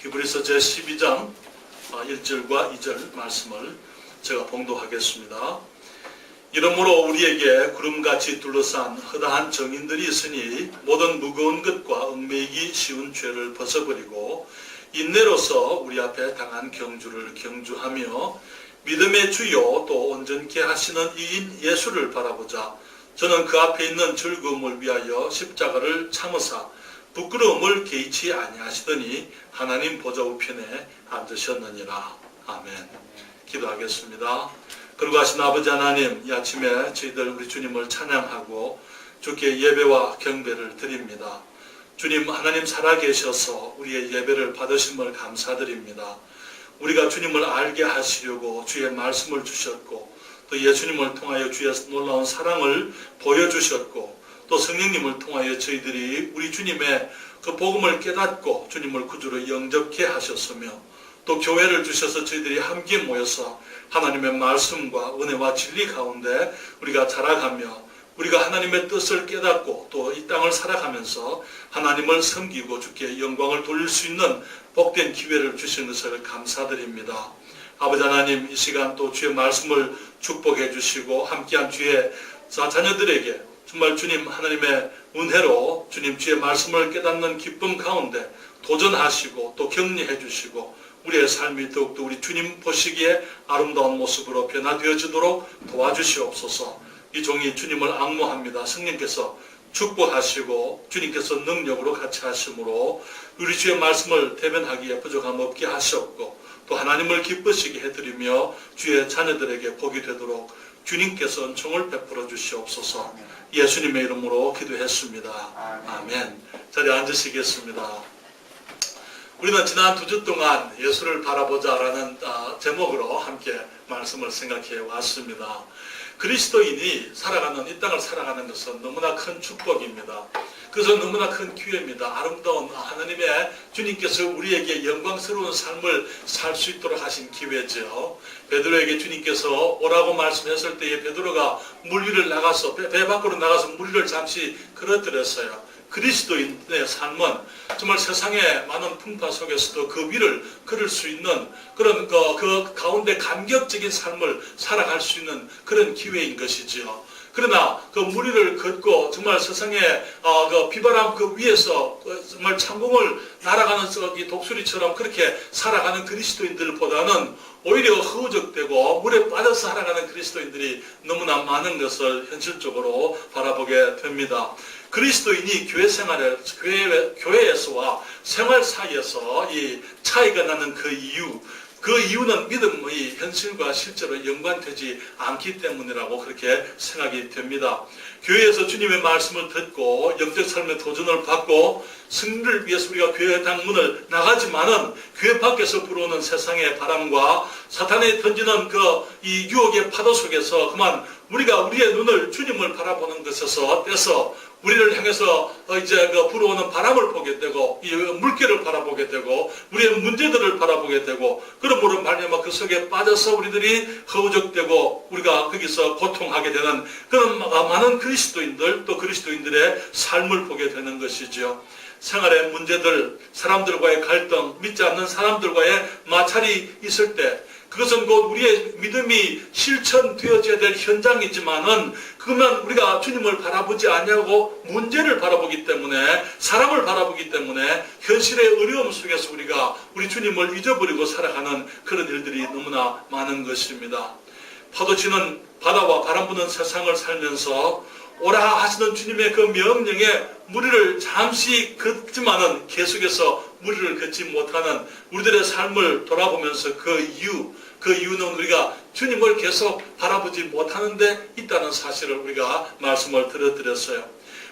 히브리서 제12장 1절과 2절 말씀을 제가 봉독하겠습니다. 이러므로 우리에게 구름같이 둘러싼 허다한 정인들이 있으니 모든 무거운 것과 얽매이기 쉬운 죄를 벗어버리고 인내로서 우리 앞에 당한 경주를 경주하며 믿음의 주요 또 온전케 하시는 이인 예수를 바라보자. 저는 그 앞에 있는 즐거움을 위하여 십자가를 참으사 부끄러움을 개의치 아니하시더니 하나님 보좌 우편에 앉으셨느니라. 아멘. 기도하겠습니다. 거룩하신 아버지 하나님, 이 아침에 저희들 우리 주님을 찬양하고 주께 예배와 경배를 드립니다. 주님 하나님 살아계셔서 우리의 예배를 받으심을 감사드립니다. 우리가 주님을 알게 하시려고 주의 말씀을 주셨고 또 예수님을 통하여 주의 놀라운 사랑을 보여주셨고 또 성령님을 통하여 저희들이 우리 주님의 그 복음을 깨닫고 주님을 구주로 영접케 하셨으며 또 교회를 주셔서 저희들이 함께 모여서 하나님의 말씀과 은혜와 진리 가운데 우리가 자라가며 우리가 하나님의 뜻을 깨닫고 또 이 땅을 살아가면서 하나님을 섬기고 주께 영광을 돌릴 수 있는 복된 기회를 주신 것을 감사드립니다. 아버지 하나님, 이 시간 또 주의 말씀을 축복해 주시고 함께한 주의 자녀들에게 정말 주님 하나님의 은혜로 주님 주의 말씀을 깨닫는 기쁨 가운데 도전하시고 또 격려해 주시고 우리의 삶이 더욱더 우리 주님 보시기에 아름다운 모습으로 변화되어지도록 도와주시옵소서. 이 종이 주님을 앙모합니다. 성령께서 축복하시고 주님께서 능력으로 같이 하심으로 우리 주의 말씀을 대변하기에 부족함 없게 하시옵고 또 하나님을 기쁘시게 해드리며 주의 자녀들에게 복이 되도록 주님께서 은총을 베풀어 주시옵소서. 예수님의 이름으로 기도했습니다. 아멘. 자리에 앉으시겠습니다. 우리는 지난 2주 동안 예수를 바라보자라는 제목으로 함께 말씀을 생각해 왔습니다. 그리스도인이 살아가는 이 땅을 살아가는 것은 너무나 큰 축복입니다. 그것은 너무나 큰 기회입니다. 아름다운 하나님의 주님께서 우리에게 영광스러운 삶을 살 수 있도록 하신 기회죠. 베드로에게 주님께서 오라고 말씀했을 때에 베드로가 물 위를 나가서 배 밖으로 나가서 물 위를 잠시 걸어들였어요. 그리스도인의 삶은 정말 세상의 많은 풍파 속에서도 그 위를 걸을 수 있는 그런 그 가운데 감격적인 삶을 살아갈 수 있는 그런 기회인 것이지요. 그러나 그 무리를 걷고 정말 세상의 그 비바람 그 위에서 정말 창공을 날아가는 독수리처럼 그렇게 살아가는 그리스도인들보다는 오히려 허우적대고 물에 빠져서 살아가는 그리스도인들이 너무나 많은 것을 현실적으로 바라보게 됩니다. 그리스도인이 교회에서와 생활 사이에서 이 차이가 나는 그 이유는 믿음의 현실과 실제로 연관되지 않기 때문이라고 그렇게 생각이 됩니다. 교회에서 주님의 말씀을 듣고 영적 삶의 도전을 받고 승리를 위해서 우리가 교회 당문을 나가지만은 교회 밖에서 불어오는 세상의 바람과 사탄이 던지는 이 유혹의 파도 속에서 그만 우리가 우리의 눈을 주님을 바라보는 것에서 떼서 우리를 향해서 이제 불어오는 바람을 보게 되고 이 물결을 바라보게 되고 우리의 문제들을 바라보게 되고 그러므로 말미암아 그 속에 빠져서 우리들이 허우적되고 우리가 거기서 고통하게 되는 그런 많은 그리스도인들 또 그리스도인들의 삶을 보게 되는 것이죠. 생활의 문제들, 사람들과의 갈등, 믿지 않는 사람들과의 마찰이 있을 때 그것은 곧 우리의 믿음이 실천되어져야 될 현장이지만은 그러면 우리가 주님을 바라보지 아니하고 문제를 바라보기 때문에 사람을 바라보기 때문에 현실의 어려움 속에서 우리가 우리 주님을 잊어버리고 살아가는 그런 일들이 너무나 많은 것입니다. 파도치는 바다와 바람 부는 세상을 살면서 오라 하시는 주님의 그 명령에 무리를 잠시 걷지만은 계속해서 무리를 걷지 못하는 우리들의 삶을 돌아보면서 그 이유는 우리가 주님을 계속 바라보지 못하는 데 있다는 사실을 우리가 말씀을 드렸어요.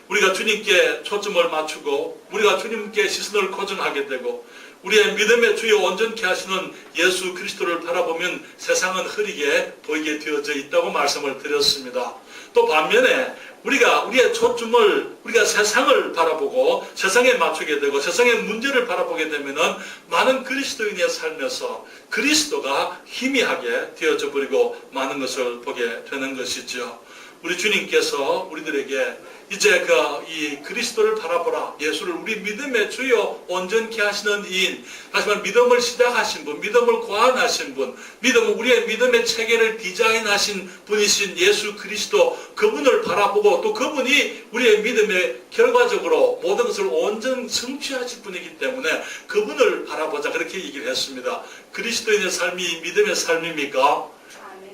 우리가 주님께 초점을 맞추고 우리가 주님께 시선을 고정하게 되고 우리의 믿음의 주요 온전케 하시는 예수 그리스도를 바라보면 세상은 흐리게 보이게 되어져 있다고 말씀을 드렸습니다. 또 반면에 우리의 초점을 우리가 세상을 바라보고 세상에 맞추게 되고 세상의 문제를 바라보게 되면은 많은 그리스도인의 삶에서 그리스도가 희미하게 되어져 버리고 많은 것을 보게 되는 것이죠. 우리 주님께서 우리들에게 이제 이 그리스도를 바라보라. 예수를 우리 믿음의 주요 온전케 하시는 이인. 다시 말해 믿음을 시작하신 분, 믿음을 고안하신 분, 우리의 믿음의 체계를 디자인하신 분이신 예수 그리스도, 그분을 바라보고 또 그분이 우리의 믿음의 결과적으로 모든 것을 온전 성취하실 분이기 때문에 그분을 바라보자. 그렇게 얘기를 했습니다. 그리스도인의 삶이 믿음의 삶입니까?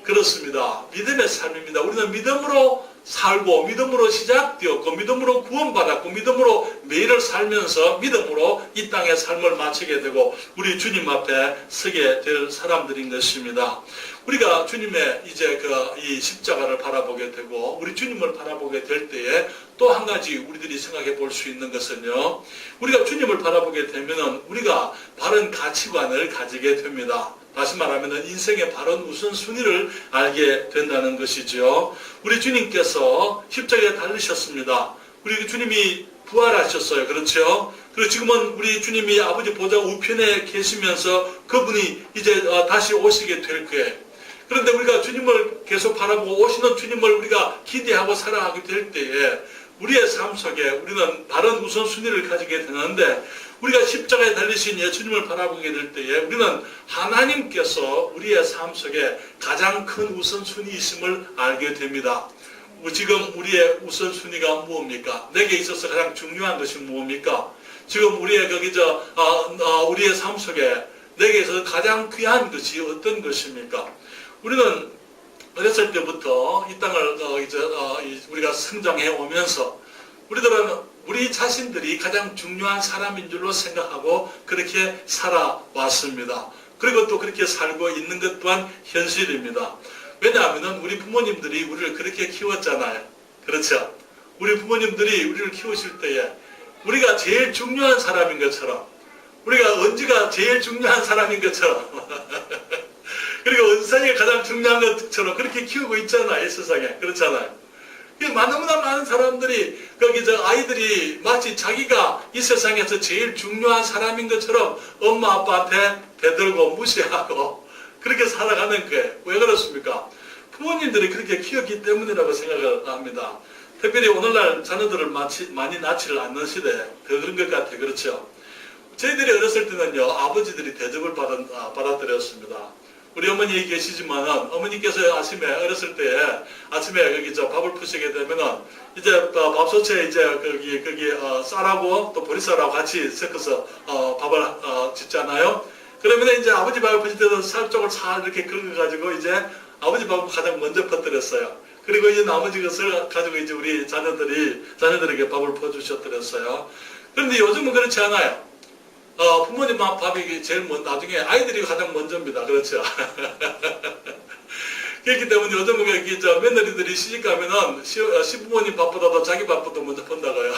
그렇습니다. 믿음의 삶입니다. 우리는 믿음으로 살고 믿음으로 시작되었고 믿음으로 구원받았고 믿음으로 매일을 살면서 믿음으로 이 땅의 삶을 마치게 되고 우리 주님 앞에 서게 될 사람들인 것입니다. 우리가 주님의 이제 이 십자가를 바라보게 되고 우리 주님을 바라보게 될 때에 또 한 가지 우리들이 생각해 볼 수 있는 것은요, 우리가 주님을 바라보게 되면은 우리가 바른 가치관을 가지게 됩니다. 다시 말하면 인생의 바른 우선순위를 알게 된다는 것이죠. 우리 주님께서 십자가에 달리셨습니다. 우리 주님이 부활하셨어요. 그렇죠? 그리고 지금은 우리 주님이 아버지 보좌 우편에 계시면서 그분이 이제 다시 오시게 될 거예요. 그런데 우리가 주님을 계속 바라보고 오시는 주님을 우리가 기대하고 살아가게 될 때에 우리의 삶 속에 우리는 바른 우선순위를 가지게 되는데, 우리가 십자가에 달리신 예수님을 바라보게 될 때에 우리는 하나님께서 우리의 삶 속에 가장 큰 우선순위이심을 알게 됩니다. 지금 우리의 우선순위가 무엇입니까? 내게 있어서 가장 중요한 것이 무엇입니까? 지금 우리의 우리의 삶 속에 내게 있어서 가장 귀한 것이 어떤 것입니까? 우리는 어렸을 때부터 이 땅을 우리가 성장해 오면서 우리들은 우리 자신들이 가장 중요한 사람인 줄로 생각하고 그렇게 살아왔습니다. 그리고 또 그렇게 살고 있는 것 또한 현실입니다. 왜냐하면 우리 부모님들이 우리를 그렇게 키웠잖아요. 그렇죠? 우리 부모님들이 우리를 키우실 때에 우리가 제일 중요한 사람인 것처럼, 우리가 은지가 제일 중요한 사람인 것처럼 그리고 은상이 가장 중요한 것처럼 그렇게 키우고 있잖아요. 이 세상에. 그렇잖아요. 너무나 많은 사람들이 아이들이 마치 자기가 이 세상에서 제일 중요한 사람인 것처럼 엄마 아빠한테 대들고 무시하고 그렇게 살아가는 거예요. 왜 그렇습니까? 부모님들이 그렇게 키웠기 때문이라고 생각을 합니다. 특별히 오늘날 자녀들을 많이 낳지를 않는 시대에 더 그런 것 같아요. 그렇죠? 저희들이 어렸을 때는요, 아버지들이 대접을 받아들였습니다. 우리 어머니 계시지만은 어머니께서 아침에 어렸을 때 아침에 밥을 푸시게 되면은 이제 밥솥에 이제 거기 쌀하고 또 보리쌀하고 같이 섞어서 밥을 짓잖아요. 그러면 이제 아버지 밥을 푸실 때는 쌀 쪽을 잘 이렇게 긁어가지고 이제 아버지 밥을 가장 먼저 퍼뜨렸어요. 그리고 이제 나머지 것을 가지고 이제 우리 자녀들에게 밥을 퍼주셨더랬어요. 그런데 요즘은 그렇지 않아요. 부모님 밥이 제일 나중에 아이들이 가장 먼저입니다. 그렇죠? 그렇기 때문에 요즘은 며느리들이 시집 가면은 시부모님 밥보다도 자기 밥부터 먼저 본다고요.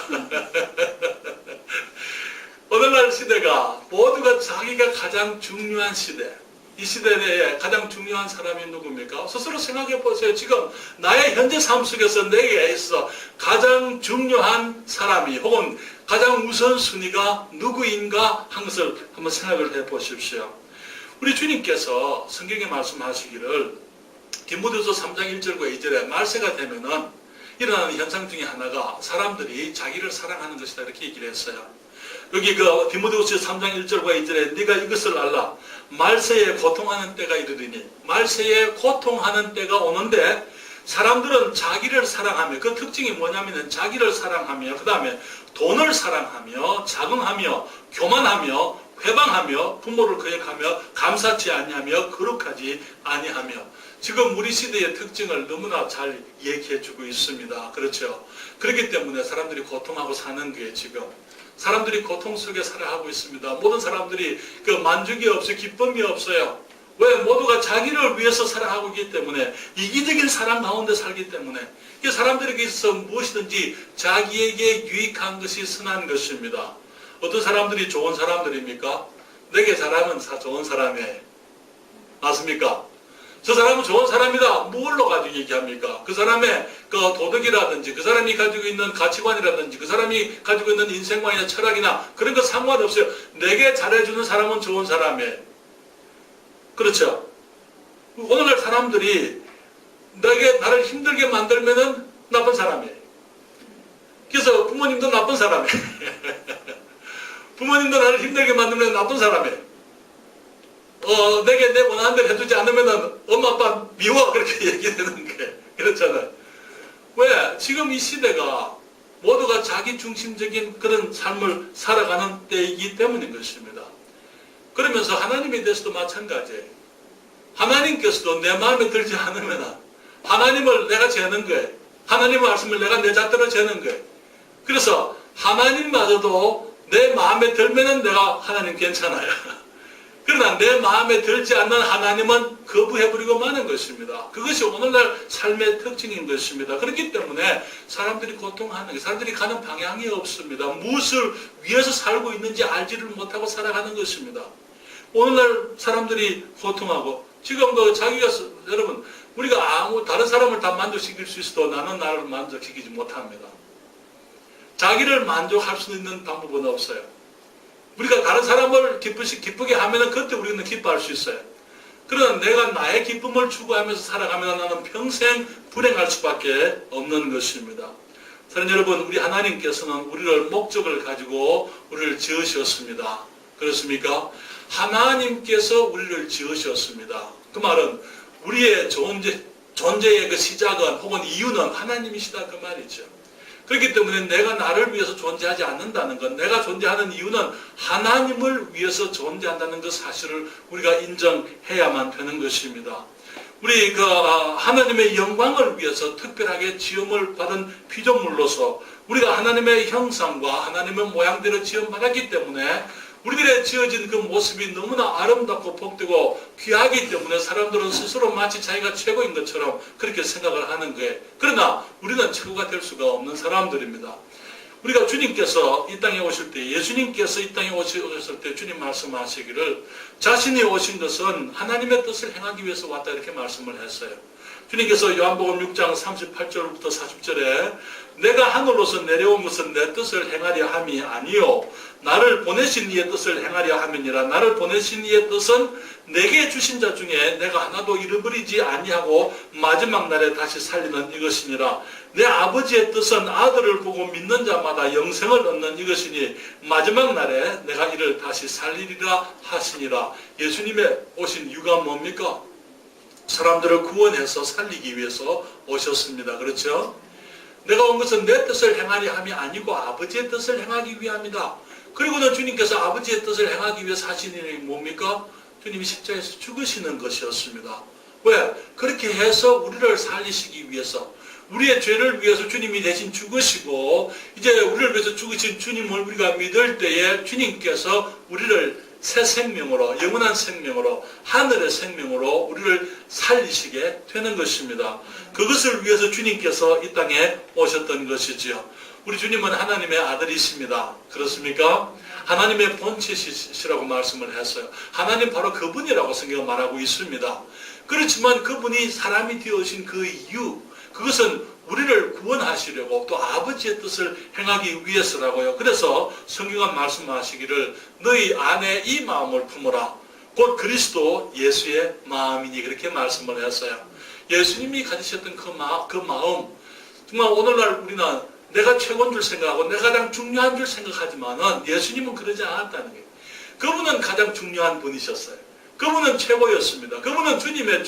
오늘날 시대가 모두가 자기가 가장 중요한 시대. 이 시대에 가장 중요한 사람이 누굽니까? 스스로 생각해 보세요. 지금 나의 현재 삶 속에서 내게 있어 가장 중요한 사람이 혹은 가장 우선순위가 누구인가 하는 것을 한번 생각을 해 보십시오. 우리 주님께서 성경에 말씀하시기를 디모데후서 3장 1절과 2절에 말세가 되면은 일어나는 현상 중에 하나가 사람들이 자기를 사랑하는 것이다 이렇게 얘기를 했어요. 여기 디모데후서 3장 1절과 2절에 네가 이것을 알라. 말세에 고통하는 때가 이르리니, 말세에 고통하는 때가 오는데 사람들은 자기를 사랑하며, 그 특징이 뭐냐면 자기를 사랑하며 그 다음에 돈을 사랑하며 자긍하며 교만하며 회방하며 부모를 거역하며 감사치 아니하며 거룩하지 아니하며. 지금 우리 시대의 특징을 너무나 잘 얘기해 주고 있습니다. 그렇죠? 그렇기 때문에 사람들이 고통하고 사는 게 지금 사람들이 고통 속에 살아가고 있습니다. 모든 사람들이 만족이 없어요. 기쁨이 없어요. 왜? 모두가 자기를 위해서 살아가고 있기 때문에, 이기적인 사람 가운데 살기 때문에 사람들에게 있어서 무엇이든지 자기에게 유익한 것이 선한 것입니다. 어떤 사람들이 좋은 사람들입니까? 내게 잘하면 좋은 사람이에요. 맞습니까? 저 사람은 좋은 사람이다. 뭘로 가지고 얘기합니까? 그 사람의 도덕이라든지 그 사람이 가지고 있는 가치관이라든지 그 사람이 가지고 있는 인생관이나 철학이나 그런 거 상관없어요. 내게 잘해주는 사람은 좋은 사람이에요. 그렇죠? 오늘날 사람들이 나를 힘들게 만들면은 나쁜 사람이에요. 그래서 부모님도 나쁜 사람이에요. 부모님도 나를 힘들게 만들면 나쁜 사람이에요. 내게 내 원하는 대로 해주지 않으면은 엄마 아빠 미워 그렇게 얘기되는 게 그렇잖아요. 왜? 지금 이 시대가 모두가 자기 중심적인 그런 삶을 살아가는 때이기 때문인 것입니다. 그러면서 하나님에 대해서도 마찬가지예요. 하나님께서도 내 마음에 들지 않으면 하나님을 내가 재는 거예요. 하나님의 말씀을 내가 내 잣대로 재는 거예요. 그래서 하나님마저도 내 마음에 들면은 내가 하나님 괜찮아요. 그러나 내 마음에 들지 않는 하나님은 거부해버리고 마는 것입니다. 그것이 오늘날 삶의 특징인 것입니다. 그렇기 때문에 사람들이 고통하는 게, 사람들이 가는 방향이 없습니다. 무엇을 위해서 살고 있는지 알지를 못하고 살아가는 것입니다. 오늘날 사람들이 고통하고, 지금도 자기가, 여러분, 우리가 다른 사람을 다 만족시킬 수 있어도 나는 나를 만족시키지 못합니다. 자기를 만족할 수 있는 방법은 없어요. 우리가 다른 사람을 기쁘게 하면은 그때 우리는 기뻐할 수 있어요. 그러나 내가 나의 기쁨을 추구하면서 살아가면 나는 평생 불행할 수밖에 없는 것입니다. 사랑하는 여러분, 우리 하나님께서는 우리를 목적을 가지고 우리를 지으셨습니다. 그렇습니까? 하나님께서 우리를 지으셨습니다. 그 말은 우리의 존재의 그 시작은 혹은 이유는 하나님이시다 그 말이죠. 그렇기 때문에 내가 나를 위해서 존재하지 않는다는 것, 내가 존재하는 이유는 하나님을 위해서 존재한다는 그 사실을 우리가 인정해야만 되는 것입니다. 우리 하나님의 영광을 위해서 특별하게 지음을 받은 피조물로서 우리가 하나님의 형상과 하나님의 모양대로 지음받았기 때문에 우리들의 지어진 그 모습이 너무나 아름답고 복되고 귀하기 때문에 사람들은 스스로 마치 자기가 최고인 것처럼 그렇게 생각을 하는 거예요. 그러나 우리는 최고가 될 수가 없는 사람들입니다. 우리가 주님께서 이 땅에 오실 때, 예수님께서 이 땅에 오셨을 때 주님 말씀하시기를 자신이 오신 것은 하나님의 뜻을 행하기 위해서 왔다 이렇게 말씀을 했어요. 주님께서 요한복음 6장 38절부터 40절에 내가 하늘로서 내려온 것은 내 뜻을 행하려 함이 아니요 나를 보내신 이의 뜻을 행하려 함이니라. 나를 보내신 이의 뜻은 내게 주신 자 중에 내가 하나도 잃어버리지 아니하고 마지막 날에 다시 살리는 이것이니라. 내 아버지의 뜻은 아들을 보고 믿는 자마다 영생을 얻는 이것이니 마지막 날에 내가 이를 다시 살리리라 하시니라. 예수님의 오신 이유가 뭡니까? 사람들을 구원해서 살리기 위해서 오셨습니다. 그렇죠? 내가 온 것은 내 뜻을 행하려 함이 아니고 아버지의 뜻을 행하기 위함이다. 그리고는 주님께서 아버지의 뜻을 행하기 위해서 하신 일이 뭡니까? 주님이 십자가에서 죽으시는 것이었습니다. 왜? 그렇게 해서 우리를 살리시기 위해서, 우리의 죄를 위해서 주님이 대신 죽으시고 이제 우리를 위해서 죽으신 주님을 우리가 믿을 때에 주님께서 우리를 새 생명으로, 영원한 생명으로, 하늘의 생명으로 우리를 살리시게 되는 것입니다. 그것을 위해서 주님께서 이 땅에 오셨던 것이지요. 우리 주님은 하나님의 아들이십니다. 그렇습니까? 하나님의 본체시라고 말씀을 했어요. 하나님 바로 그분이라고 성경은 말하고 있습니다. 그렇지만 그분이 사람이 되어신 그 이유, 그것은 우리를 구원하시려고 또 아버지의 뜻을 행하기 위해서라고요. 그래서 성경은 말씀하시기를 너희 안에 이 마음을 품어라. 곧 그리스도 예수의 마음이니 그렇게 말씀을 했어요. 예수님이 가지셨던 그 마음, 정말 오늘날 우리는 내가 최고인 줄 생각하고 내가 가장 중요한 줄 생각하지만은 예수님은 그러지 않았다는 거예요. 그분은 가장 중요한 분이셨어요. 그분은 최고였습니다. 그분은 주님의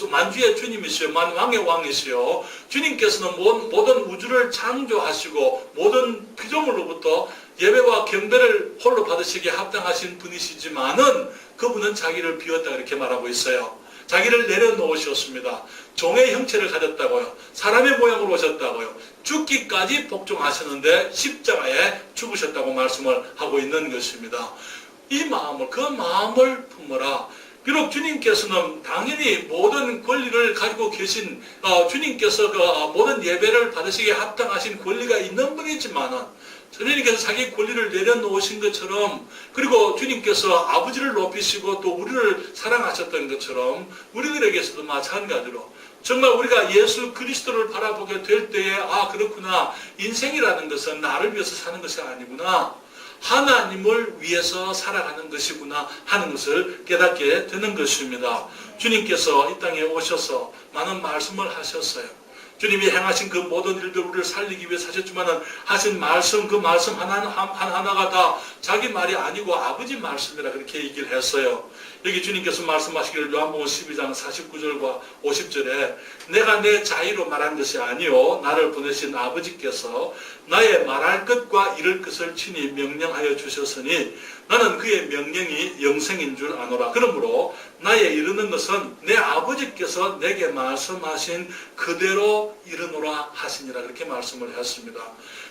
만주의 주님이시요 만왕의 왕이시요 주님께서는 모든 우주를 창조하시고 모든 피조물로부터 예배와 경배를 홀로 받으시기에 합당하신 분이시지만은 그분은 자기를 비웠다 이렇게 말하고 있어요. 자기를 내려놓으셨습니다. 종의 형체를 가졌다고요. 사람의 모양으로 오셨다고요. 죽기까지 복종하셨는데 십자가에 죽으셨다고 말씀을 하고 있는 것입니다. 이 마음을, 그 마음을 품어라. 비록 주님께서는 당연히 모든 권리를 가지고 계신 주님께서 모든 예배를 받으시기에 합당하신 권리가 있는 분이지만은 주님께서 자기 권리를 내려놓으신 것처럼, 그리고 주님께서 아버지를 높이시고 또 우리를 사랑하셨던 것처럼 우리들에게서도 마찬가지로 정말 우리가 예수 그리스도를 바라보게 될 때에 그렇구나, 인생이라는 것은 나를 위해서 사는 것이 아니구나, 하나님을 위해서 살아가는 것이구나 하는 것을 깨닫게 되는 것입니다. 주님께서 이 땅에 오셔서 많은 말씀을 하셨어요. 주님이 행하신 그 모든 일들 우리를 살리기 위해서 하셨지만은 하신 말씀, 그 말씀 하나하나가 다 자기 말이 아니고 아버지 말씀이라 그렇게 얘기를 했어요. 여기 주님께서 말씀하시기를 요한복음 12장 49절과 50절에 내가 내 자의로 말한 것이 아니요 나를 보내신 아버지께서 나의 말할 것과 이룰 것을 친히 명령하여 주셨으니 나는 그의 명령이 영생인 줄 아노라. 그러므로 나의 이르는 것은 내 아버지께서 내게 말씀하신 그대로 이르노라 하시니라. 그렇게 말씀을 했습니다.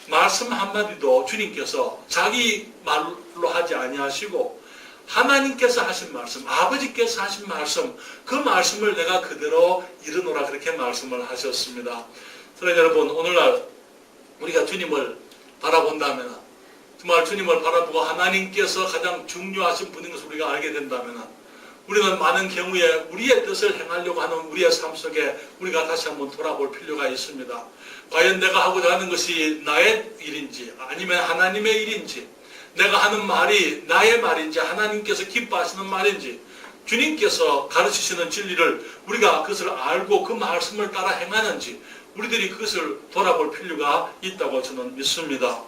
말씀 한마디도 주님께서 자기 말로 하지 아니하시고 하나님께서 하신 말씀, 아버지께서 하신 말씀, 그 말씀을 내가 그대로 이르노라 그렇게 말씀을 하셨습니다. 그러나 여러분, 오늘날 우리가 주님을 바라본다면, 정말 주님을 바라보고 하나님께서 가장 중요하신 분인 것을 우리가 알게 된다면, 우리는 많은 경우에 우리의 뜻을 행하려고 하는 우리의 삶 속에 우리가 다시 한번 돌아볼 필요가 있습니다. 과연 내가 하고자 하는 것이 나의 일인지 아니면 하나님의 일인지, 내가 하는 말이 나의 말인지 하나님께서 기뻐하시는 말인지, 주님께서 가르치시는 진리를 우리가 그것을 알고 그 말씀을 따라 행하는지 우리들이 그것을 돌아볼 필요가 있다고 저는 믿습니다.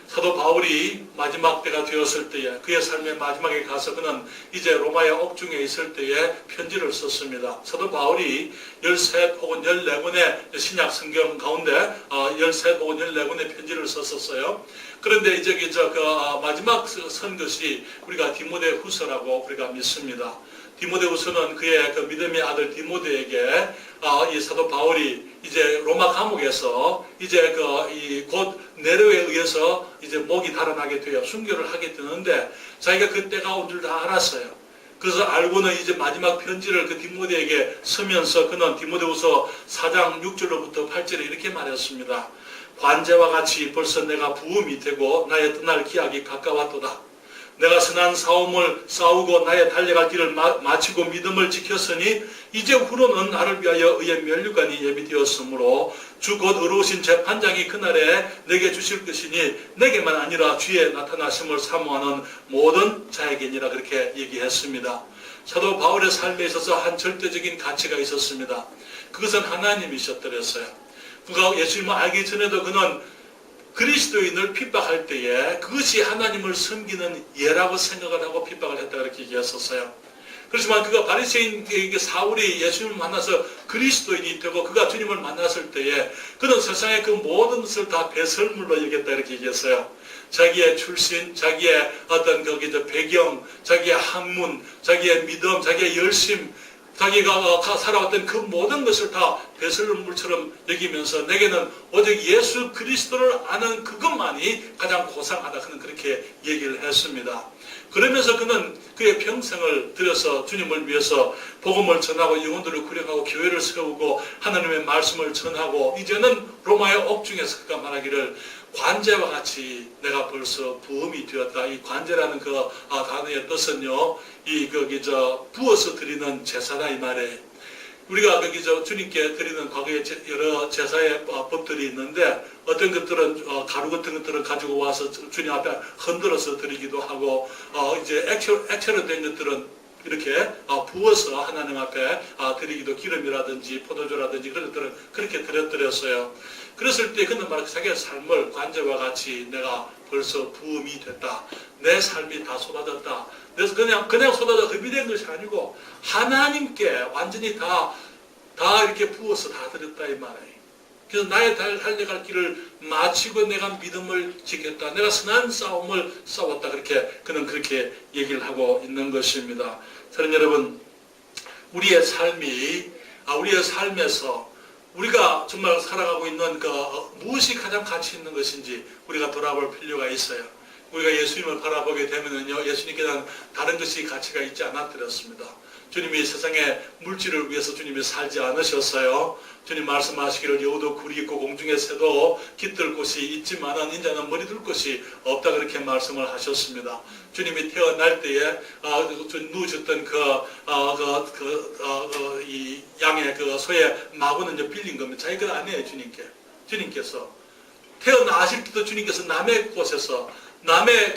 사도 바울이 마지막 때가 되었을 때에 그의 삶의 마지막에 가서 그는 이제 로마의 옥중에 있을 때에 편지를 썼습니다. 사도 바울이 13 혹은 14권의 신약 성경 가운데 13 혹은 14권의 편지를 썼었어요. 그런데 이제 마지막 쓴 것이 우리가 디모데 후서라고 우리가 믿습니다. 디모데 후서는 그의 그 믿음의 아들 디모데에게 이 사도 바울이 이제 로마 감옥에서 이제 곧 네로에 의해서 이제 목이 달아나게 되어 순교를 하게 되는데 자기가 그때가 온 줄 다 알았어요. 그래서 알고는 이제 마지막 편지를 그 디모데에게 쓰면서 그는 디모데후서 4장 6절로부터 8절에 이렇게 말했습니다. 관제와 같이 벌써 내가 부음이 되고 나의 떠날 기약이 가까웠도다. 내가 선한 싸움을 싸우고 나의 달려갈 길을 마치고 믿음을 지켰으니 이제 후로는 나를 위하여 의의 면류관이 예비되었으므로 주 곧 의로우신 재판장이 그날에 내게 주실 것이니 내게만 아니라 주의 나타나심을 사모하는 모든 자에게니라 그렇게 얘기했습니다. 사도 바울의 삶에 있어서 한 절대적인 가치가 있었습니다. 그것은 하나님이셨더랬어요. 그가 예수님을 알기 전에도 그는 그리스도인을 핍박할 때에 그것이 하나님을 섬기는 예라고 생각을 하고 핍박을 했다 그렇게 얘기했었어요. 그렇지만 그가 바리새인 사울이 예수님을 만나서 그리스도인이 되고 그가 주님을 만났을 때에 그는 세상의 그 모든 것을 다 배설물로 여겼다 이렇게 얘기했어요. 자기의 출신, 자기의 어떤 배경, 자기의 학문, 자기의 믿음, 자기의 열심, 자기가 살아왔던 그 모든 것을 다 배설물처럼 여기면서 내게는 오직 예수 그리스도를 아는 그것만이 가장 고상하다. 그는 그렇게 얘기를 했습니다. 그러면서 그는 그의 평생을 들여서 주님을 위해서 복음을 전하고 영혼들을 구령하고 교회를 세우고 하나님의 말씀을 전하고 이제는 로마의 옥중에서 그가 말하기를 관제와 같이 내가 벌써 부음이 되었다. 이 관제라는 그 단어의 뜻은요, 부어서 드리는 제사다 이 말에. 우리가 주님께 드리는 과거에 여러 제사의 법들이 있는데 어떤 것들은 가루 같은 것들을 가지고 와서 주님 앞에 흔들어서 드리기도 하고 이제 액체로 된 것들은 이렇게 부어서 하나님 앞에 드리기도, 기름이라든지 포도주라든지 그런 것들은 그렇게 드렸어요. 그랬을 때 그는 말하기 자기의 삶을 관제와 같이 내가 벌써 부음이 됐다. 내 삶이 다 쏟아졌다. 그래서 그냥 쏟아져 흡입된 것이 아니고 하나님께 완전히 다 이렇게 부어서 다 드렸다 이 말이에요. 그래서 나의 달려갈 길을 마치고 내가 믿음을 지켰다. 내가 선한 싸움을 싸웠다. 그는 그렇게 얘기를 하고 있는 것입니다. 사랑하는 여러분, 우리의 삶에서 우리가 정말 살아가고 있는 무엇이 가장 가치 있는 것인지 우리가 돌아볼 필요가 있어요. 우리가 예수님을 바라보게 되면요, 예수님께는 다른 것이 가치가 있지 않았더랬습니다. 주님이 세상의 물질을 위해서 주님이 살지 않으셨어요. 주님 말씀하시기를 여우도 굴이 있고 공중의 새도 깃들 곳이 있지만은 인자는 머리 둘 곳이 없다 그렇게 말씀을 하셨습니다. 주님이 태어날 때에 누우셨던 이 양의 소의 마구는 빌린 겁니다. 자기가 아니에요. 주님께서 태어나실 때도 주님께서 남의 곳에서 남의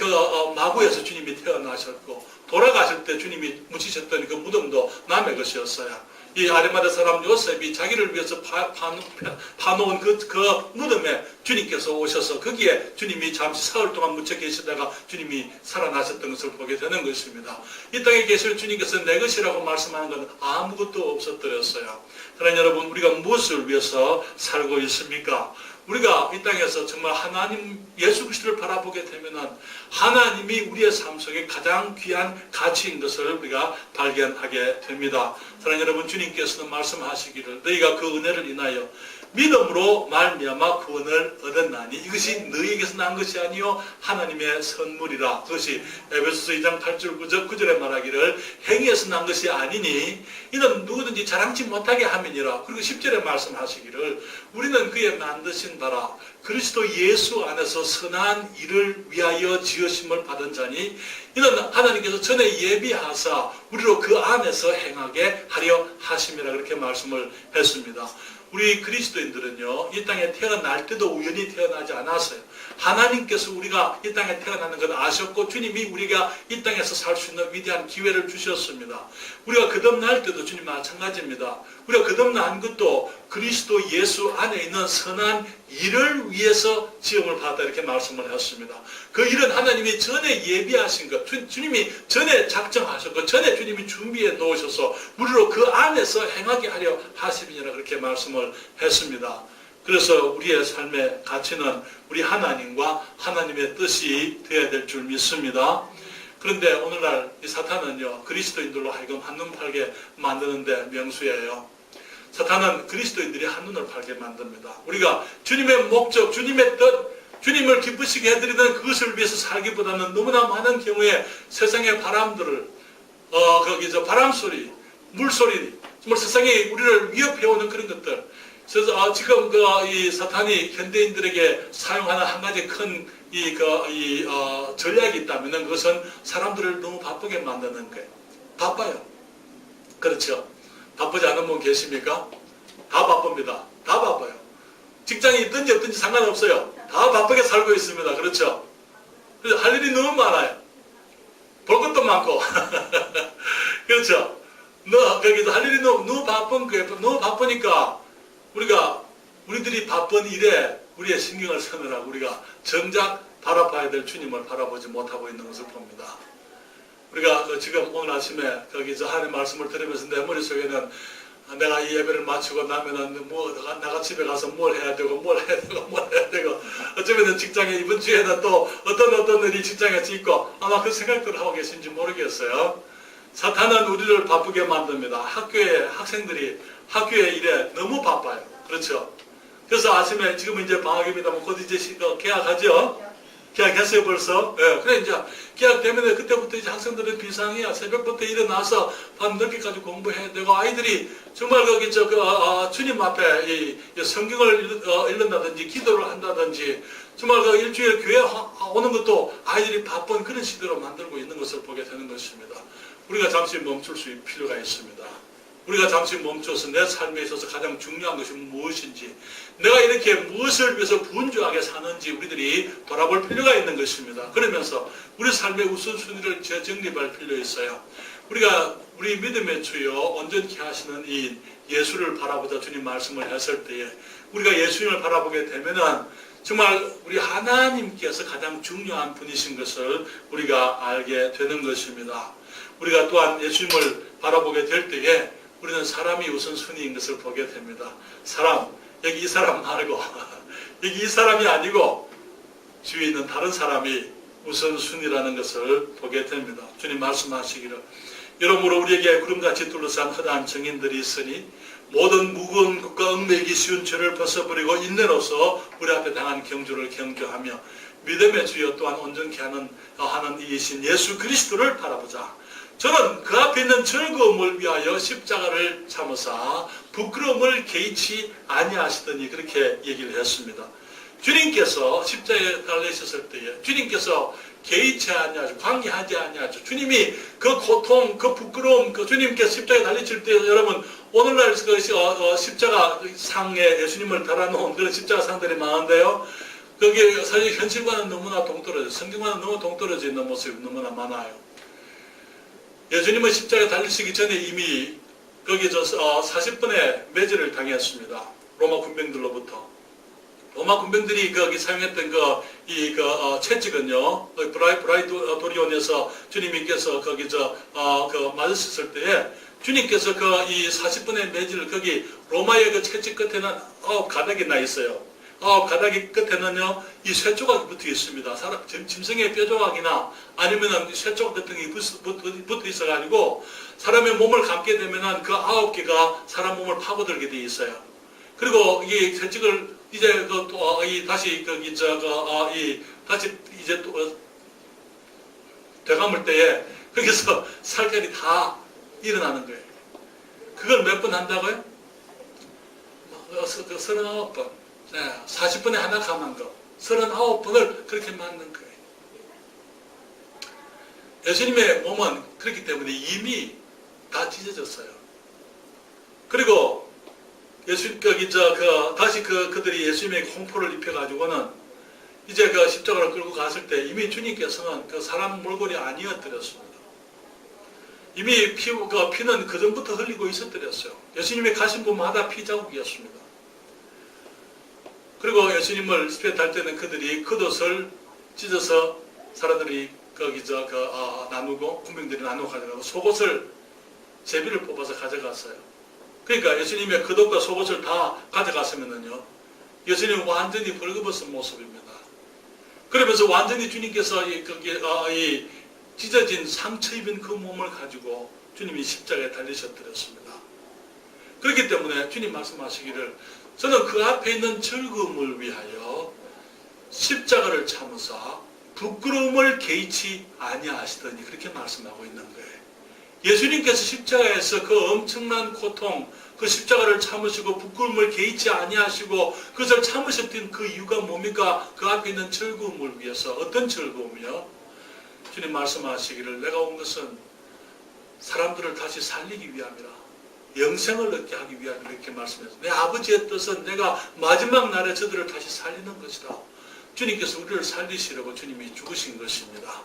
마구에서 주님이 태어나셨고 돌아가실 때 주님이 묻히셨던 그 무덤도 남의 것이었어요. 이 아리마대 사람 요셉이 자기를 위해서 파놓은 그 무덤에 주님께서 오셔서 거기에 주님이 잠시 사흘 동안 묻혀 계시다가 주님이 살아나셨던 것을 보게 되는 것입니다. 이 땅에 계실 주님께서 내 것이라고 말씀하는 것은 아무것도 없었더랬어요. 그러나 여러분, 우리가 무엇을 위해서 살고 있습니까? 우리가 이 땅에서 정말 하나님 예수 그리스도를 바라보게 되면은 하나님이 우리의 삶 속에 가장 귀한 가치인 것을 우리가 발견하게 됩니다. 사랑하는 여러분, 주님께서는 말씀하시기를 너희가 그 은혜를 인하여 믿음으로 말미암아 구원을 얻었나니 이것이 너희에게서 난 것이 아니요 하나님의 선물이라. 그것이 에베소서 2장 8절 9절에 말하기를 행위에서 난 것이 아니니 이는 누구든지 자랑치 못하게 함이니라. 그리고 10절에 말씀하시기를 우리는 그의 만드신 바라 그리스도 예수 안에서 선한 일을 위하여 지으심을 받은 자니 이는 하나님께서 전에 예비하사 우리로 그 안에서 행하게 하려 하심이라. 그렇게 말씀을 했습니다. 우리 그리스도인들은요, 이 땅에 태어날 때도 우연히 태어나지 않았어요. 하나님께서 우리가 이 땅에 태어나는 걸 아셨고 주님이 우리가 이 땅에서 살 수 있는 위대한 기회를 주셨습니다. 우리가 거듭날 때도 주님 마찬가지입니다. 우리가 거듭난 것도 그리스도 예수 안에 있는 선한 일을 위해서 지음을 받았다 이렇게 말씀을 했습니다. 그 일은 하나님이 전에 예비하신 것, 주님이 전에 작정하셨고 전에 주님이 준비해 놓으셔서 우리로 그 안에서 행하게 하려 하심이라 그렇게 말씀을 했습니다. 그래서 우리의 삶의 가치는 우리 하나님과 하나님의 뜻이 되어야 될 줄 믿습니다. 그런데 오늘날 이 사탄은요, 그리스도인들로 하여금 한눈 팔게 만드는데 명수예요. 사탄은 그리스도인들이 한눈을 팔게 만듭니다. 우리가 주님의 목적, 주님의 뜻, 주님을 기쁘시게 해드리는 그것을 위해서 살기보다는 너무나 많은 경우에 세상의 바람들을 거기서 바람소리, 물소리, 정말 세상에 우리를 위협해오는 그런 것들. 그래서 지금 이 사탄이 현대인들에게 사용하는 한 가지 큰 전략이 있다면 그것은 사람들을 너무 바쁘게 만드는 거예요. 바빠요. 그렇죠. 바쁘지 않은 분 계십니까? 다 바쁩니다. 다 바빠요. 직장이 있든지 없든지 상관없어요. 다 바쁘게 살고 있습니다. 그렇죠. 그래서 할 일이 너무 많아요. 볼 것도 많고. 그렇죠. 거기서 할 일이 너무 바쁜 거예요. 너무 바쁘니까 우리들이 바쁜 일에 우리의 신경을 쓰느라고 우리가 정작 바라봐야 될 주님을 바라보지 못하고 있는 것을 봅니다. 우리가 지금 오늘 아침에 거기서 하나님 말씀을 들으면서 내 머릿속에는 내가 이 예배를 마치고 나면은 내가 집에 가서 뭘 해야 되고 어쩌면 직장에 이번 주에는 또 어떤 일이 직장에서 있고 아마 그 생각들을 하고 계신지 모르겠어요. 사탄은 우리를 바쁘게 만듭니다. 학교에 학생들이 학교의 일에 너무 바빠요. 그렇죠. 그래서 아침에 지금 이제 방학입니다. 곧 이제 개학하죠. 계약했어요 벌써. 예, 그래 이제 계약되면 그때부터 이제 학생들은 비상이야. 새벽부터 일어나서 밤 늦게까지 공부해야 되고 아이들이 정말 주님 앞에 이 성경을 읽는다든지 기도를 한다든지 정말 일주일 교회 오는 것도 아이들이 바쁜 그런 시대로 만들고 있는 것을 보게 되는 것입니다. 우리가 잠시 멈출 수 있을 필요가 있습니다. 우리가 잠시 멈춰서 내 삶에 있어서 가장 중요한 것이 무엇인지, 내가 이렇게 무엇을 위해서 분주하게 사는지 우리들이 돌아볼 필요가 있는 것입니다. 그러면서 우리 삶의 우선순위를 재정립할 필요 있어요. 우리 믿음의 주요 온전케 하시는 이 예수를 바라보자 주님 말씀을 했을 때에 우리가 예수님을 바라보게 되면은 정말 우리 하나님께서 가장 중요한 분이신 것을 우리가 알게 되는 것입니다. 우리가 또한 예수님을 바라보게 될 때에 우리는 사람이 우선순위인 것을 보게 됩니다. 여기 이 사람 말고 여기 이 사람이 아니고 주위에 있는 다른 사람이 우선순위라는 것을 보게 됩니다. 주님 말씀하시기를 여러모로 우리에게 구름같이 둘러싼 허다한 증인들이 있으니 모든 무거운 것과 얽매이기 쉬운 죄를 벗어버리고 인내로서 우리 앞에 당한 경주를 경주하며 믿음의 주여 또한 온전케 하는 이이신 예수 그리스도를 바라보자. 저는 그 앞에 있는 즐거움을 위하여 십자가를 참으사 부끄러움을 개의치 아니하시더니 그렇게 얘기를 했습니다. 주님께서 십자가에 달리셨을 때에 주님께서 개의치 아니하시고 관계하지 아니하시고 주님이 그 고통, 그 부끄러움, 주님께서 십자가에 달리실 때 여러분 오늘날 십자가 상에 예수님을 달아놓은 그런 십자가 상들이 많은데요. 그게 사실 현실과는 너무나 동떨어져, 성경과는 너무 동떨어져 있는 모습이 너무나 많아요. 예수님은 십자가에 달리시기 전에 이미 거기 40번의 매질을 당했습니다. 로마 군병들로부터. 로마 군병들이 거기 사용했던 채찍은요, 브라이도리온에서 주님께서 거기 맞으셨을 때에 주님께서 이 40번의 매질을 거기 로마의 그 채찍 끝에는 9가닥이 나 있어요. 9가닥이 끝에는요, 이 쇠조각이 붙어 있습니다. 짐승의 뼈조각이나 아니면은 쇠조각 같은 게 붙어 있어가지고 사람의 몸을 감게 되면은 그 9개가 사람 몸을 파고들게 돼 있어요. 그리고 이 채찍을 이제 다시 다시 이제 되감을 때에 거기서 살결이 다 일어나는 거예요. 그걸 몇 번 한다고요? 39번. 네, 40번에 하나 감은 거. 39번을 그렇게 맞는 거예요. 예수님의 몸은 그렇기 때문에 이미 다 찢어졌어요. 그리고 다시 그들이 예수님에게 홍포를 입혀가지고는 이제 그 십자가를 끌고 갔을 때 이미 주님께서는 그 사람 몰골이 아니었더랬습니다. 이미 피는 그 전부터 흘리고 있었더랬어요. 예수님의 가신 곳마다 피 자국이었습니다. 그리고 예수님을 스피릿 할 때는 그들이 겉옷을 찢어서 사람들이 나누고 군병들이 나누고 가져가고 속옷을 제비를 뽑아서 가져갔어요. 그러니까 예수님의 겉옷과 속옷을 다 가져갔으면은요, 예수님은 완전히 벌거벗은 모습입니다. 그러면서 완전히 주님께서 이 찢어진 상처 입은 그 몸을 가지고 주님이 십자가에 달리셨더랬습니다. 그렇기 때문에 주님 말씀하시기를 저는 그 앞에 있는 즐거움을 위하여 십자가를 참으사 부끄러움을 개의치 아니하시더니 그렇게 말씀하고 있는 거예요. 예수님께서 십자가에서 그 엄청난 고통, 그 십자가를 참으시고 부끄러움을 개의치 아니하시고 그것을 참으셨던 그 이유가 뭡니까? 그 앞에 있는 즐거움을 위해서. 어떤 즐거움이요? 주님 말씀하시기를 내가 온 것은 사람들을 다시 살리기 위함이라. 영생을 얻게 하기 위함이라 이렇게 말씀했어요. 내 아버지의 뜻은 내가 마지막 날에 저들을 다시 살리는 것이다. 주님께서 우리를 살리시려고 주님이 죽으신 것입니다.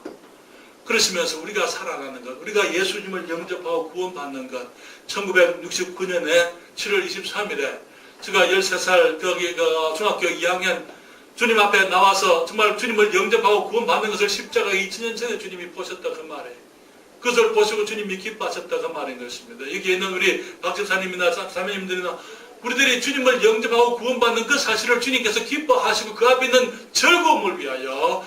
그러시면서 우리가 살아나는 것, 우리가 예수님을 영접하고 구원받는 것, 1969년에 7월 23일에 제가 13살 중학교 2학년 주님 앞에 나와서 정말 주님을 영접하고 구원받는 것을 십자가 2000년 전에 주님이 보셨다 그 말이에요. 그것을 보시고 주님이 기뻐하셨다 그 말인 것입니다. 여기에 있는 우리 박집사님이나 사모님들이나 우리들이 주님을 영접하고 구원받는 그 사실을 주님께서 기뻐하시고 그 앞에 있는 즐거움을 위하여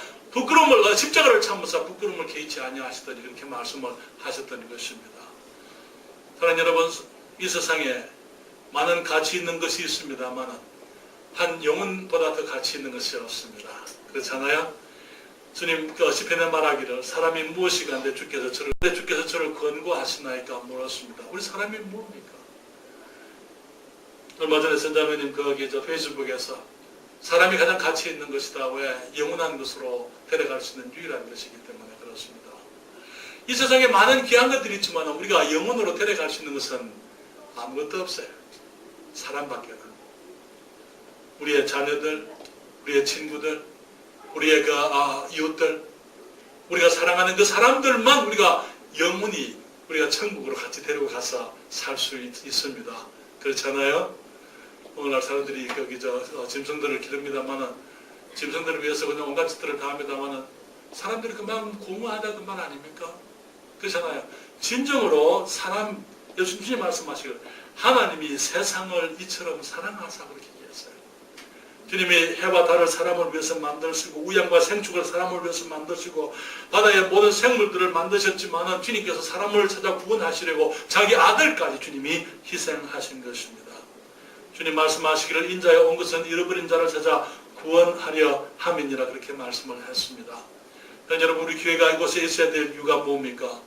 십자가를 참으사 부끄러움을 개의치 아니하시더니 그렇게 말씀을 하셨던 것입니다. 사랑하는 여러분, 이 세상에 많은 가치 있는 것이 있습니다만 한 영혼보다 더 가치 있는 것이 없습니다. 그렇잖아요? 주님 시편에 말하기를 사람이 무엇이가 내 주께서 저를 권고하시나이까 물었습니다. 우리 사람이 뭡니까? 얼마 전에 선자매님 페이스북에서 사람이 가장 가치 있는 것이다. 왜? 영원한 것으로 데려갈 수 있는 유일한 것이기 때문에 그렇습니다. 이 세상에 많은 귀한 것들이 있지만 우리가 영원으로 데려갈 수 있는 것은 아무것도 없어요. 사람밖에는. 우리의 자녀들, 우리의 친구들, 우리의 이웃들, 우리가 사랑하는 그 사람들만 우리가 영원히 우리가 천국으로 같이 데리고 가서 살 수 있습니다. 그렇잖아요? 오늘날 사람들이 짐승들을 기릅니다만은 짐승들을 위해서 그냥 온갖 짓들을 다 합니다만은 사람들이 그만 공허하다 그 말 아닙니까? 그렇잖아요. 진정으로 예수님이 말씀하시기를 하나님이 세상을 이처럼 사랑하사 그렇게 얘기했어요. 주님이 해와 달을 사람을 위해서 만드시고 우양과 생축을 사람을 위해서 만드시고 바다의 모든 생물들을 만드셨지만은 주님께서 사람을 찾아 구원하시려고 자기 아들까지 주님이 희생하신 것입니다. 주님 말씀하시기를 인자에 온 것은 잃어버린 자를 찾아 구원하려 함이니라 그렇게 말씀을 했습니다. 여러분, 우리 교회가 이곳에 있어야 될 이유가 뭡니까?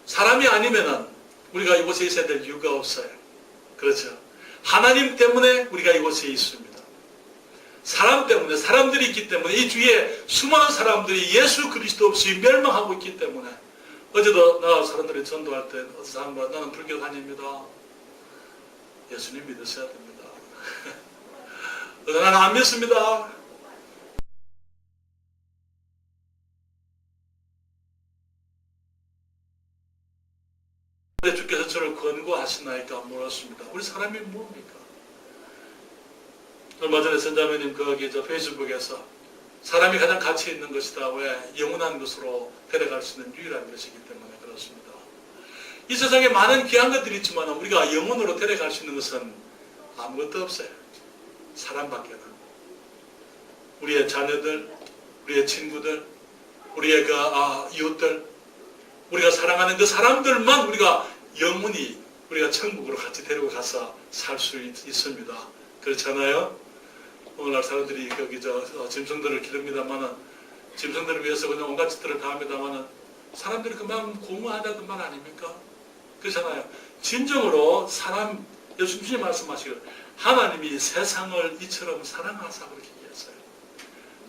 사람이 아니면은 우리가 이곳에 있어야 될 이유가 없어요. 그렇죠? 하나님 때문에 우리가 이곳에 있습니다. 사람 때문에, 사람들이 있기 때문에, 이 주위에 수많은 사람들이 예수 그리스도 없이 멸망하고 있기 때문에, 어제도 나 사람들이 전도할 때 어디서 한 번 나는 불교 다닙니다. 예수님 믿으셔야 됩니다. 나는 안 믿습니다. 주께서 저를 권고하시나이까 물었습니다. 우리 사람이 뭡니까? 얼마 전에 선자매님 거기 페이스북에서 사람이 가장 가치 있는 것이다. 왜? 영원한 것으로 데려갈 수 있는 유일한 것이기 때문에 그렇습니다. 이 세상에 많은 귀한 것들이 있지만 우리가 영원으로 데려갈 수 있는 것은 아무것도 없어요. 사람밖에는. 우리의 자녀들, 우리의 친구들, 우리의 이웃들, 우리가 사랑하는 그 사람들만 우리가 영원히 우리가 천국으로 같이 데리고 가서 살 수 있습니다. 그렇잖아요? 오늘날 사람들이 거기 짐승들을 기릅니다만은 짐승들을 위해서 그냥 온갖 짓들을 다 합니다만은 사람들이 그만 공허하다 그 말 아닙니까? 그렇잖아요. 진정으로 예수님이 말씀하시기를 하나님이 세상을 이처럼 사랑하사 그렇게 얘기했어요.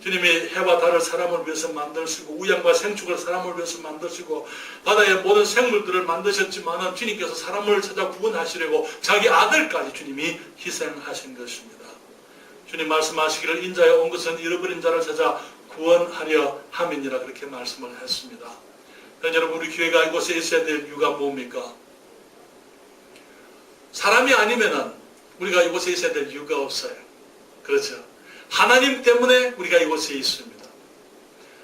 주님이 해와 달을 사람을 위해서 만드시고 우양과 생축을 사람을 위해서 만드시고 바다의 모든 생물들을 만드셨지만 주님께서 사람을 찾아 구원하시려고 자기 아들까지 주님이 희생하신 것입니다. 주님 말씀하시기를 인자에 온 것은 잃어버린 자를 찾아 구원하려 함이니라 그렇게 말씀을 했습니다. 여러분 우리 교회가 이곳에 있어야 될 이유가 뭡니까? 사람이 아니면은 우리가 이곳에 있어야 될 이유가 없어요. 그렇죠? 하나님 때문에 우리가 이곳에 있습니다.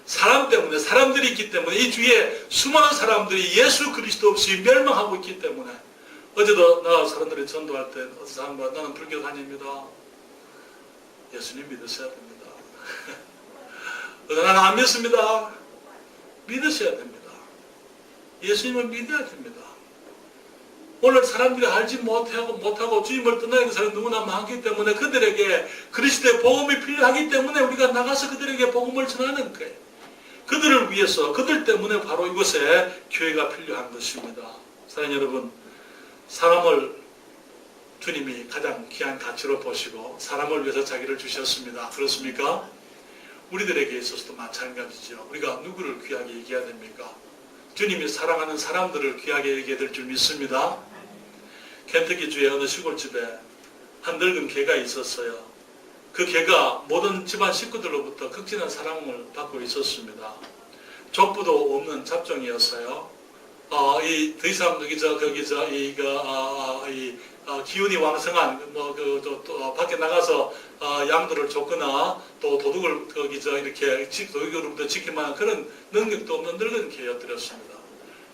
사람 때문에, 사람들이 있기 때문에 이 주위에 수많은 사람들이 예수 그리스도 없이 멸망하고 있기 때문에 어제도 사람들이 전도할 때 어떤 사람과 나는 불교단입니다. 예수님 믿으셔야 됩니다. 나는 안 믿습니다. 믿으셔야 됩니다. 예수님을 믿어야 됩니다. 오늘 사람들이 알지 못하고 주님을 떠나 있는 사람이 누구나 많기 때문에 그들에게 그리스도의 복음이 필요하기 때문에 우리가 나가서 그들에게 복음을 전하는 거예요. 그들을 위해서 그들 때문에 바로 이곳에 교회가 필요한 것입니다. 사랑하는 여러분, 사람을 주님이 가장 귀한 가치로 보시고 사람을 위해서 자기를 주셨습니다. 그렇습니까? 우리들에게 있어서도 마찬가지죠. 우리가 누구를 귀하게 얘기해야 됩니까? 주님이 사랑하는 사람들을 귀하게 얘기해야 될 줄 믿습니다. 켄터키주의 어느 시골집에 한 늙은 개가 있었어요. 그 개가 모든 집안 식구들로부터 극진한 사랑을 받고 있었습니다. 족부도 없는 잡종이었어요. 더 이상 기운이 왕성한 또 밖에 나가서 양들을 쫓거나 또 도둑을 이렇게 도둑으로부터 지킬 만한 그런 능력도 없는 늙은 개였더랬습니다.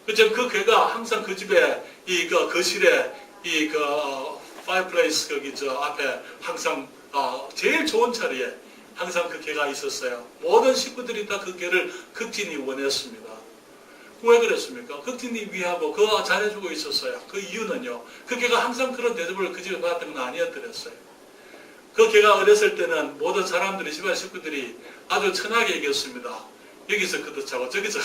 그래서 그 개가 항상 그 집에 거실에 파이어플레이스 앞에 항상 제일 좋은 자리에 항상 그 개가 있었어요. 모든 식구들이 다 그 개를 극진히 원했습니다. 왜 그랬습니까? 극진히 위하고 그거 잘해주고 있었어요. 그 이유는요. 그 개가 항상 그런 대접을 그 집에 받았던 건 아니었더랬어요. 그 개가 어렸을 때는 모든 사람들이 집안 식구들이 아주 천하게 얘기했습니다. 여기서 그도차고 저기서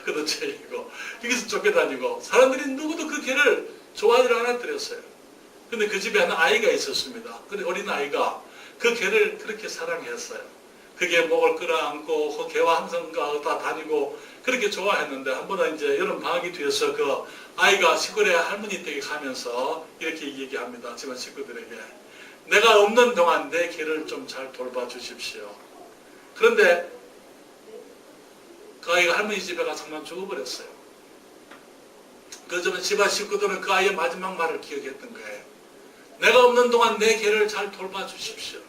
그도차이고 여기서 쫓겨다니고 사람들이 누구도 그 개를 좋아하지 않았더랬어요. 근데 그 집에 한 아이가 있었습니다. 근데 어린 아이가 그 개를 그렇게 사랑했어요. 그 개 목을 끌어안고 그 개와 항상 다 다니고 그렇게 좋아했는데 한 번은 이제 여름 방학이 뒤에서 그 아이가 시골에 할머니 댁에 가면서 이렇게 얘기합니다. 집안 식구들에게. 내가 없는 동안 내 개를 좀 잘 돌봐 주십시오. 그런데 그 아이가 할머니 집에 가서 정말 죽어버렸어요. 그러면 집안 식구들은 그 아이의 마지막 말을 기억했던 거예요. 내가 없는 동안 내 개를 잘 돌봐 주십시오.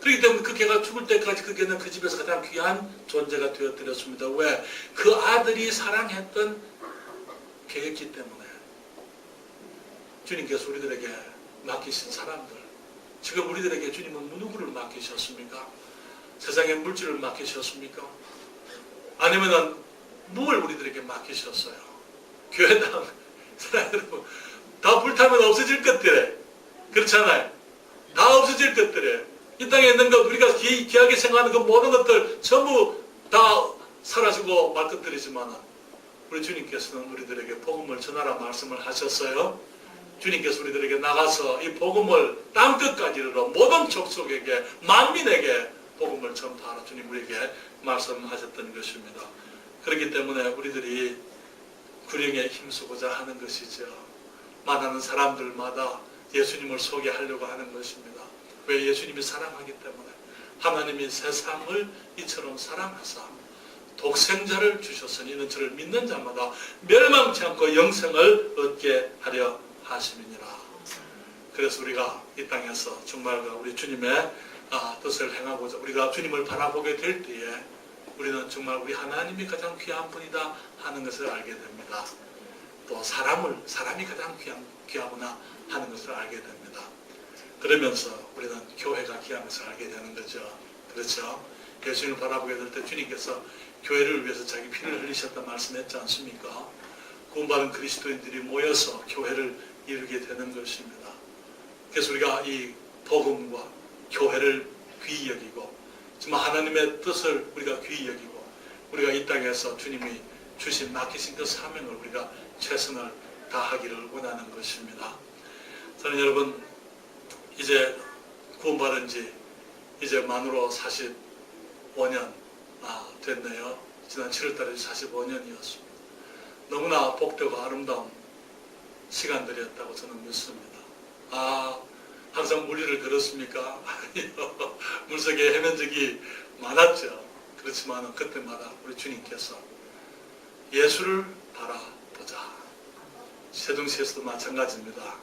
그렇기 때문에 그 개가 죽을 때까지 그 개는 그 집에서 가장 귀한 존재가 되어드렸습니다. 왜? 그 아들이 사랑했던 개였기 때문에. 주님께서 우리들에게 맡기신 사람들, 지금 우리들에게 주님은 누구를 맡기셨습니까? 세상의 물질을 맡기셨습니까? 아니면은 뭘 우리들에게 맡기셨어요? 교회당, 여러분, 다 불타면 없어질 것들에, 그렇잖아요. 다 없어질 것들에, 이 땅에 있는 것, 우리가 귀하게 생각하는 그 모든 것들 전부 다 사라지고 말 것들이지만 우리 주님께서는 우리들에게 복음을 전하라 말씀을 하셨어요. 주님께서 우리들에게 나가서 이 복음을 땅끝까지 이르러 모든 족속에게 만민에게 복음을 전파하라 주님 우리에게 말씀하셨던 것입니다. 그렇기 때문에 우리들이 구령에 힘쓰고자 하는 것이죠. 만나는 사람들마다 예수님을 소개하려고 하는 것입니다. 왜? 예수님이 사랑하기 때문에. 하나님이 세상을 이처럼 사랑하사 독생자를 주셨으니 이는 저를 믿는 자마다 멸망치 않고 영생을 얻게 하려 하심이니라. 그래서 우리가 이 땅에서 정말 우리 주님의 뜻을 행하고자 우리가 주님을 바라보게 될 때에 우리는 정말 우리 하나님이 가장 귀한 분이다 하는 것을 알게 됩니다. 또 사람이 가장 귀하구나 하는 것을 알게 됩니다. 그러면서 우리는 교회가 귀한 것을 알게 되는 거죠. 그렇죠? 예수님을 바라보게 될 때 주님께서 교회를 위해서 자기 피를 흘리셨다 말씀했지 않습니까? 구원받은 그리스도인들이 모여서 교회를 이루게 되는 것입니다. 그래서 우리가 이 복음과 교회를 귀히 여기고 정말 하나님의 뜻을 우리가 귀히 여기고 우리가 이 땅에서 주님이 맡기신 그 사명을 우리가 최선을 다하기를 원하는 것입니다. 저는 여러분 이제 구원받은 지 이제 만으로 45년 됐네요. 지난 7월달에 45년이었습니다. 너무나 복되고 아름다운 시간들이었다고 저는 믿습니다. 항상 무리를 걸었습니까? 아니요. 물속에 헤맨 적이 많았죠. 그렇지만 그때마다 우리 주님께서 예수를 바라보자. 세종시에서도 마찬가지입니다.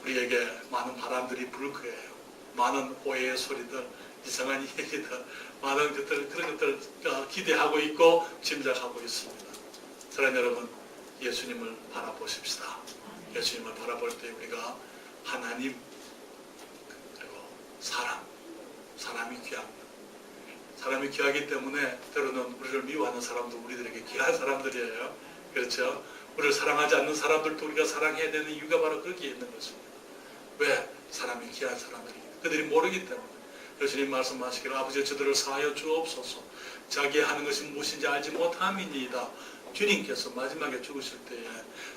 우리에게 많은 바람들이 불 거예요. 많은 오해의 소리들, 이상한 얘기들, 많은 그런 것들 기대하고 있고 짐작하고 있습니다. 사랑하는 여러분, 예수님을 바라보십시다. 예수님을 바라볼 때 우리가 하나님 그리고 사람이 귀합니다. 사람이 귀하기 때문에 때로는 우리를 미워하는 사람도 우리들에게 귀한 사람들이에요. 그렇죠? 우리를 사랑하지 않는 사람들도 우리가 사랑해야 되는 이유가 바로 거기에 있는 것입니다. 왜? 사람이 귀한 사람들이기 때문에. 그들이 모르기 때문에. 예수님 말씀하시기를 아버지 저들을 사하여 주옵소서. 자기 하는 것이 무엇인지 알지 못함이니이다. 주님께서 마지막에 죽으실 때에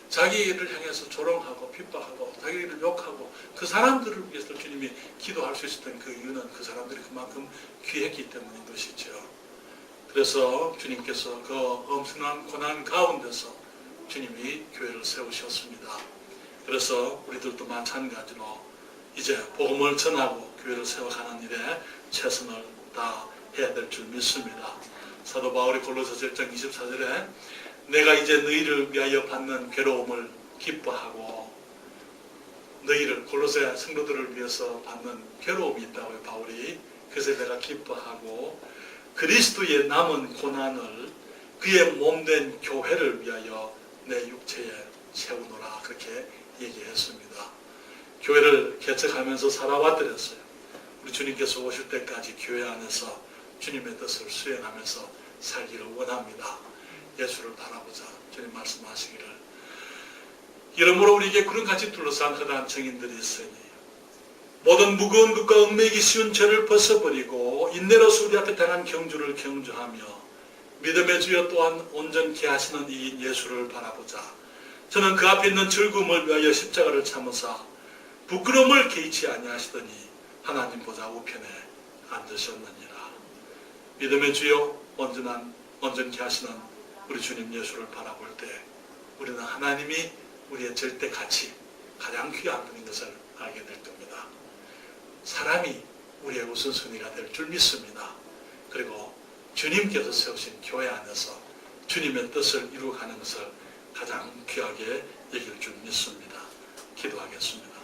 자기를 향해서 조롱하고 핍박하고 자기를 욕하고 그 사람들을 위해서 주님이 기도할 수 있었던 그 이유는 그 사람들이 그만큼 귀했기 때문인 것이죠. 그래서 주님께서 그 엄청난 고난 가운데서 주님이 교회를 세우셨습니다. 그래서 우리들도 마찬가지로 이제 복음을 전하고 교회를 세워가는 일에 최선을 다해야 될 줄 믿습니다. 사도 바울이 골로새서 1장 24절에 내가 이제 너희를 위하여 받는 괴로움을 기뻐하고 너희를 골로새 성도들을 위해서 받는 괴로움이 있다고요. 바울이. 그래서 내가 기뻐하고 그리스도의 남은 고난을 그의 몸된 교회를 위하여 내 육체에 세우노라 그렇게 얘기했습니다. 교회를 개척하면서 살아왔더랬어요. 우리 주님께서 오실 때까지 교회 안에서 주님의 뜻을 수행하면서 살기를 원합니다. 예수를 바라보자. 주님 말씀하시기를 이러므로 우리에게 구름같이 둘러싼 허다한 증인들이 있으니 모든 무거운 것과 얽매이기 쉬운 죄를 벗어버리고 인내로서 우리 앞에 당한 경주를 경주하며 믿음의 주여 또한 온전케 하시는 이인 예수를 바라보자. 저는 그 앞에 있는 즐거움을 위하여 십자가를 참으사 부끄러움을 개의치 아니하시더니 하나님 보좌 우편에 앉으셨느니라. 믿음의 주여 온전케 하시는 우리 주님 예수를 바라볼 때 우리는 하나님이 우리의 절대 가치 가장 귀한 분인 것을 알게 될 겁니다. 사람이 우리의 우선순위가 될 줄 믿습니다. 그리고 주님께서 세우신 교회 안에서 주님의 뜻을 이루어가는 것을 가장 귀하게 여길 줄 믿습니다. 기도하겠습니다.